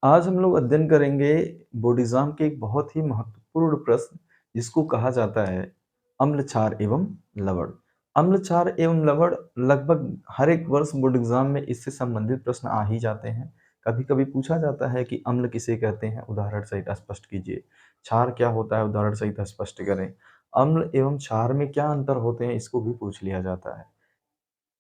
आज हम लोग अध्ययन करेंगे बोर्ड एग्जाम के एक बहुत ही महत्वपूर्ण प्रश्न जिसको कहा जाता है अम्ल क्षार एवं लवण। अम्ल क्षार एवं लवण लगभग हर एक वर्ष बोर्ड एग्जाम में इससे संबंधित प्रश्न आ ही जाते हैं। कभी कभी पूछा जाता है कि अम्ल किसे कहते हैं, उदाहरण सहित स्पष्ट कीजिए। क्षार क्या होता है, उदाहरण सहित स्पष्ट करें। अम्ल एवं क्षार में क्या अंतर होते हैं, इसको भी पूछ लिया जाता है।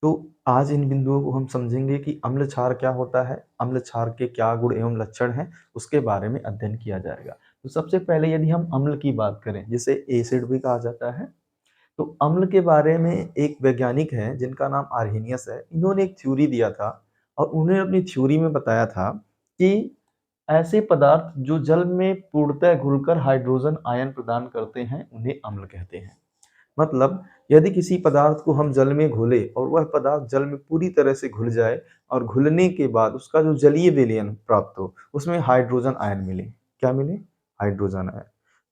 तो आज इन बिंदुओं को हम समझेंगे कि अम्ल क्षार क्या होता है, अम्ल क्षार के क्या गुण एवं लक्षण हैं, उसके बारे में अध्ययन किया जाएगा। तो सबसे पहले यदि हम अम्ल की बात करें, जिसे एसिड भी कहा जाता है, तो अम्ल के बारे में एक वैज्ञानिक है जिनका नाम आर्हेनियस है। इन्होंने एक थ्योरी दिया था और उन्होंने अपनी थ्योरी में बताया था कि ऐसे पदार्थ जो जल में पूर्णतः घुलकर हाइड्रोजन आयन प्रदान करते हैं, उन्हें अम्ल कहते हैं। मतलब यदि किसी पदार्थ को हम जल में घोले और वह पदार्थ जल में पूरी तरह से घुल जाए और घुलने के बाद उसका जो जलीय विलयन प्राप्त हो, उसमें हाइड्रोजन आयन मिले। क्या मिले? Hydrogen ion.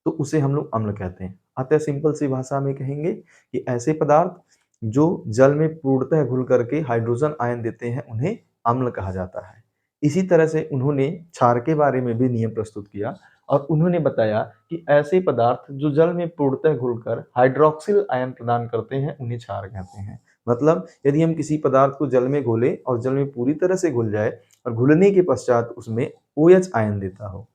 तो उसे हम लोग अम्ल कहते हैं। अतः सिंपल सी भाषा में कहेंगे कि ऐसे पदार्थ जो जल में पूर्णतः घुल करके हाइड्रोजन आयन देते हैं, उन्हें अम्ल कहा जाता है। इसी तरह से उन्होंने क्षार के बारे में भी नियम प्रस्तुत किया और उन्होंने बताया कि ऐसे पदार्थ जो जल में पूर्णतः घुलकर हाइड्रोक्सिल आयन प्रदान करते हैं, उन्हें क्षार कहते हैं। मतलब यदि हम किसी पदार्थ को जल में घोलें और जल में पूरी तरह से घुल जाए और घुलने के पश्चात उसमें OH आयन देता हो,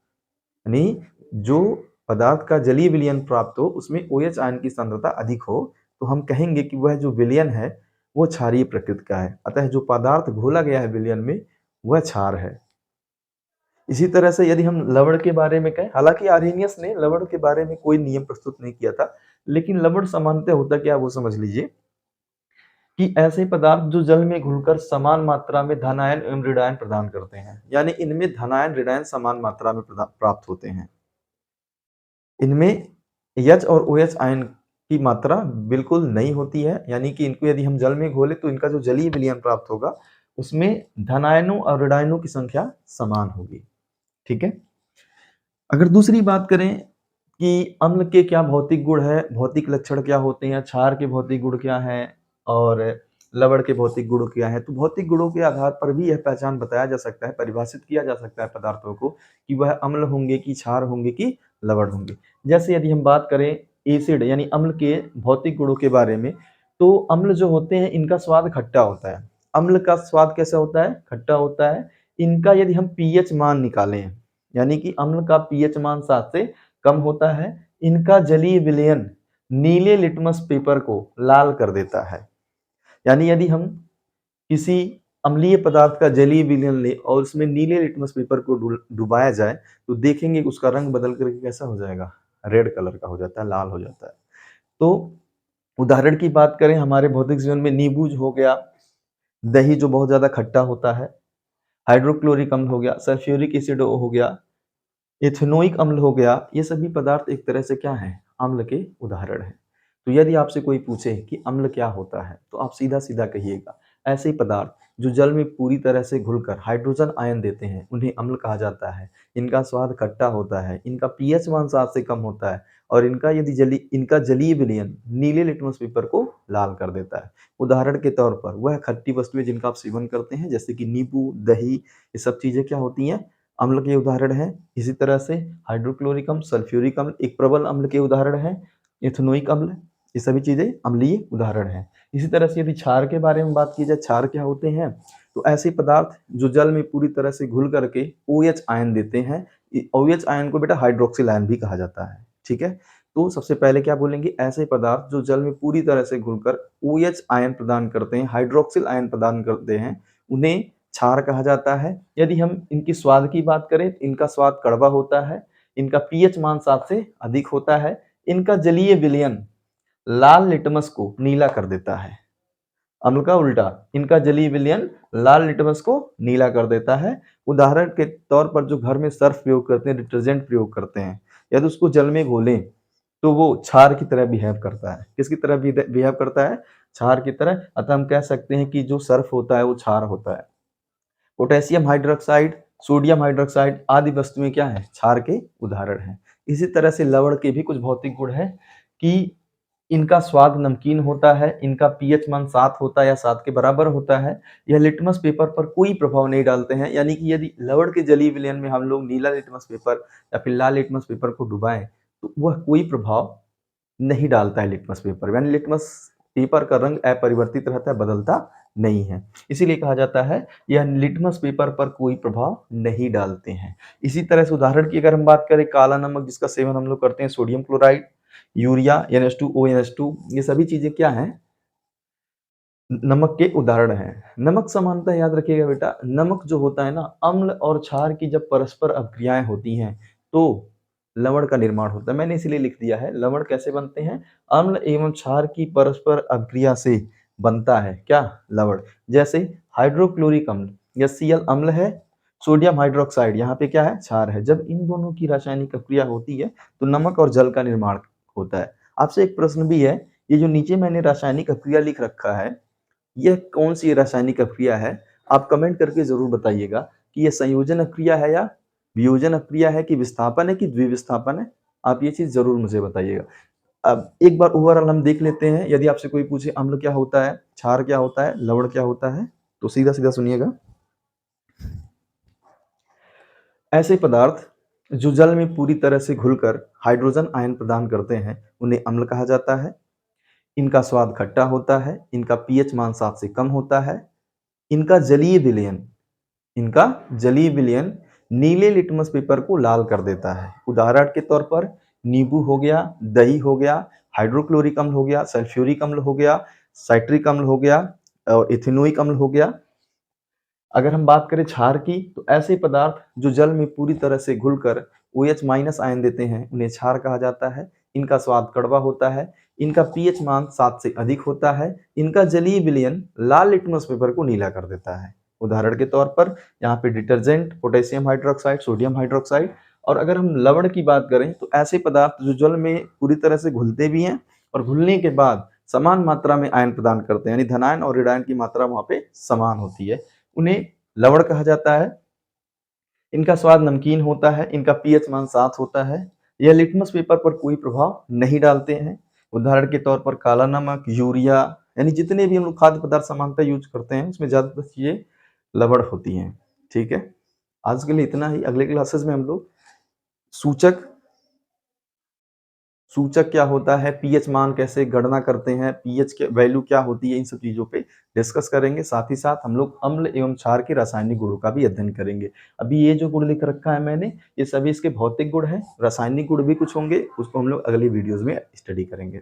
यानी जो पदार्थ का जलीय विलयन प्राप्त हो उसमें OH आयन की सांद्रता अधिक हो, तो हम कहेंगे कि वह जो विलयन है वो क्षारीय प्रकृति का है। अतः जो पदार्थ घोला गया है विलयन में, वह क्षार है। इसी तरह से यदि हम लवण के बारे में कहें, हालांकि आर्हेनियस ने लवण के बारे में कोई नियम प्रस्तुत नहीं किया था, लेकिन लवण सामान्यतः होता क्या वो समझ लीजिए कि ऐसे पदार्थ जो जल में घुलकर समान मात्रा में धनायन एवं ऋणायन प्रदान करते हैं, यानी इनमें धनायन ऋणायन समान मात्रा में प्राप्त होते हैं। इनमें H और OH आयन की मात्रा बिल्कुल नहीं होती है, यानी कि इनको यदि हम जल में घोले तो इनका जो जलीय विलयन प्राप्त होगा उसमें धनायनों और ऋणायनों की संख्या समान होगी। ठीक है। अगर दूसरी बात करें कि अम्ल के क्या भौतिक गुण है, भौतिक लक्षण क्या होते हैं, क्षार के भौतिक गुण क्या हैं और लवण के भौतिक गुण क्या है, तो भौतिक गुणों के आधार पर भी यह पहचान बताया जा सकता है, परिभाषित किया जा सकता है पदार्थों को कि वह अम्ल होंगे कि क्षार होंगे कि लवण होंगे। जैसे यदि हम बात करें एसिड यानी अम्ल के भौतिक गुणों के बारे में, तो अम्ल जो होते हैं इनका स्वाद खट्टा होता है। अम्ल का स्वाद कैसा होता है? खट्टा होता है। इनका यदि हम पीएच मान निकालें, यानी कि अम्ल का पीएच मान 7 से कम होता है, इनका जलीय विलयन नीले लिटमस पेपर को लाल कर देता है। यानी यदि हम किसी अम्लीय पदार्थ का जलीय विलयन ले और उसमें नीले लिटमस पेपर को डुबाया जाए तो देखेंगे कि उसका रंग बदल करके कैसा हो जाएगा? रेड कलर का हो जाता है, लाल हो जाता है। तो उदाहरण की बात करें, हमारे भौतिक जीवन में नींबू हो गया, दही जो बहुत ज्यादा खट्टा होता है, हाइड्रोक्लोरिक अम्ल हो गया, सल्फ्यूरिक एसिड हो गया, एथेनोइक अम्ल हो गया, ये सभी पदार्थ एक तरह से क्या है? अम्ल के उदाहरण हैं। तो यदि आपसे कोई पूछे कि अम्ल क्या होता है, तो आप सीधा सीधा कहिएगा ऐसे पदार्थ जो जल में पूरी तरह से घुलकर हाइड्रोजन आयन देते हैं, उन्हें अम्ल कहा जाता है। इनका स्वाद खट्टा होता है, इनका पीएच मान 7 से कम होता है और इनका जलीय विलयन नीले लिटमस पेपर को लाल कर देता है। उदाहरण के तौर पर वह खट्टी वस्तुएं जिनका आप सेवन करते हैं, जैसे कि नींबू, दही, ये सब चीजें क्या होती हैं? अम्ल के उदाहरण हैं। इसी तरह से हाइड्रोक्लोरिक अम्ल, सल्फ्यूरिक अम्ल एक प्रबल अम्ल के उदाहरण हैं, एथेनोइक अम्ल, ये सभी चीजें अम्लीय उदाहरण हैं। इसी तरह से यदि क्षार के बारे में बात की जाए, क्षार क्या होते हैं? तो ऐसे पदार्थ जो जल में पूरी तरह से घुल करके OH आयन देते हैं। OH आयन को बेटा हाइड्रोक्सिल आयन भी कहा जाता है। ठीक है। तो सबसे पहले क्या बोलेंगे? ऐसे पदार्थ जो जल में पूरी तरह से घुलकर OH आयन प्रदान करते हैं, हाइड्रोक्सिल आयन प्रदान करते हैं, उन्हें क्षार कहा जाता है। यदि हम इनकी स्वाद की बात करें, इनका स्वाद कड़वा होता है, इनका पीएच मान 7 से अधिक होता है, इनका जलीय विलयन लाल लिटमस को नीला कर देता है। अम्ल का उल्टा, इनका जलीय विलयन लाल लिटमस को नीला कर देता है। उदाहरण के तौर पर जो घर में सर्फ प्रयोग करते हैं, डिटर्जेंट प्रयोग करते हैं, यदि उसको जल में घोलें तो वो क्षार की तरह बिहेव करता है। किसकी तरह बिहेव करता है? क्षार की तरह। अतः हम कह सकते हैं कि जो सर्फ होता है वो क्षार होता है। पोटेशियम हाइड्रोक्साइड, सोडियम हाइड्रोक्साइड आदि वस्तुएं क्या है? क्षार के उदाहरण हैं। इसी तरह से लवण के भी कुछ भौतिक गुण हैं कि इनका स्वाद नमकीन होता है, इनका पीएच मान 7 होता है या 7 के बराबर होता है। यह लिटमस पेपर पर कोई प्रभाव नहीं डालते हैं, यानी कि यदि लवण के जलीय विलयन में हम लोग नीला लिटमस पेपर या फिर लाल लिटमस पेपर को डुबाएं, तो वह कोई प्रभाव नहीं डालता है लिटमस पेपर, यानी लिटमस पेपर का रंग अपरिवर्तित रहता है, बदलता नहीं है। इसीलिए कहा जाता है यह लिटमस पेपर पर कोई प्रभाव नहीं डालते हैं। इसी तरह से उदाहरण की अगर हम बात करें, काला नमक जिसका सेवन हम लोग करते हैं, sodium chloride, urea, NH2O, NH2, ये सभी चीजें क्या हैं, नमक के उदाहरण हैं। नमक समानता याद रखिएगा बेटा, नमक जो होता है ना, अम्ल और क्षार की जब परस्पर अभिक्रियाएं होती हैं तो लवण का निर्माण होता है। मैंने इसीलिए लिख दिया है लवण कैसे बनते हैं, अम्ल एवं क्षार की परस्पर अभिक्रिया से बनता है क्या, लवण। जैसे हाइड्रोक्लोरिक अम्ल या Cl अम्ल है, सोडियम हाइड्रोक्साइड यहाँ पे क्या है, क्षार है। जब इन दोनों की रासायनिक अभिक्रिया होती है तो नमक और जल का निर्माण होता है। आपसे एक प्रश्न भी है, ये जो नीचे मैंने रासायनिक अभिक्रिया लिख रखा है, यह कौन सी रासायनिक अभिक्रिया है, आप कमेंट करके जरूर बताइएगा कि यह संयोजन अभिक्रिया है या वियोजन अभिक्रिया है कि विस्थापन है कि द्विविस्थापन है। आप ये चीज जरूर मुझे बताइएगा। अब एक बार ओवरऑल हम देख लेते हैं, यदि आपसे कोई पूछे अम्ल क्या होता है, क्षार क्या होता है, लवण क्या होता है, तो सीधा सीधा सुनिएगा। ऐसे पदार्थ जो जल में पूरी तरह से घुलकर हाइड्रोजन आयन प्रदान करते हैं उन्हें अम्ल कहा जाता है। इनका स्वाद खट्टा होता है, इनका पीएच मान 7 से कम होता है, इनका जलीय विलयन, इनका जलीय विलयन नीले लिटमस पेपर को लाल कर देता है। उदाहरण के तौर पर नींबू हो गया, दही हो गया, हाइड्रोक्लोरिक अम्ल हो गया, सल्फ्यूरिक अम्ल हो गया, साइट्रिक अम्ल हो गया और इथेनोइक अम्ल हो गया। अगर हम बात करें क्षार की, तो ऐसे पदार्थ जो जल में पूरी तरह से घुलकर OH माइनस आयन देते हैं उन्हें क्षार कहा जाता है। इनका स्वाद कड़वा होता है, इनका पीएच मान 7 से अधिक होता है, इनका जलीय विलयन लाल लिटमस पेपर को नीला कर देता है। उदाहरण के तौर पर यहाँ पे detergent, potassium hydroxide, sodium hydroxide. और अगर हम लवण की बात करें तो ऐसे पदार्थ जो जल में पूरी तरह से घुलते भी हैं और घुलने के बाद समान मात्रा में आयन प्रदान करते हैं, यानी धनायन और ऋणायन की मात्रा वहां पे समान होती है, उन्हें लवण कहा जाता है। इनका स्वाद नमकीन होता है, इनका पीएच मान 7 होता है। यह लिटमस पेपर पर कोई प्रभाव नहीं डालते हैं। उदाहरण के तौर पर काला नमक, यूरिया, यानी जितने भी हम लोग खाद्य पदार्थ समानता यूज करते हैं उसमें ज्यादातर चीजें लवण होती हैं। ठीक है, आज के लिए इतना ही। अगले क्लासेस में हम लोग सूचक, सूचक क्या होता है, पीएच मान कैसे गणना करते हैं, पीएच के वैल्यू क्या होती है, इन सब चीजों पे डिस्कस करेंगे। साथ ही साथ हम लोग अम्ल एवं क्षार के रासायनिक गुणों का भी अध्ययन करेंगे। अभी ये जो गुण लिख रखा है मैंने, ये सभी इसके भौतिक गुण हैं, रासायनिक गुण भी कुछ होंगे, उसको हम लोग अगली वीडियोज में स्टडी करेंगे।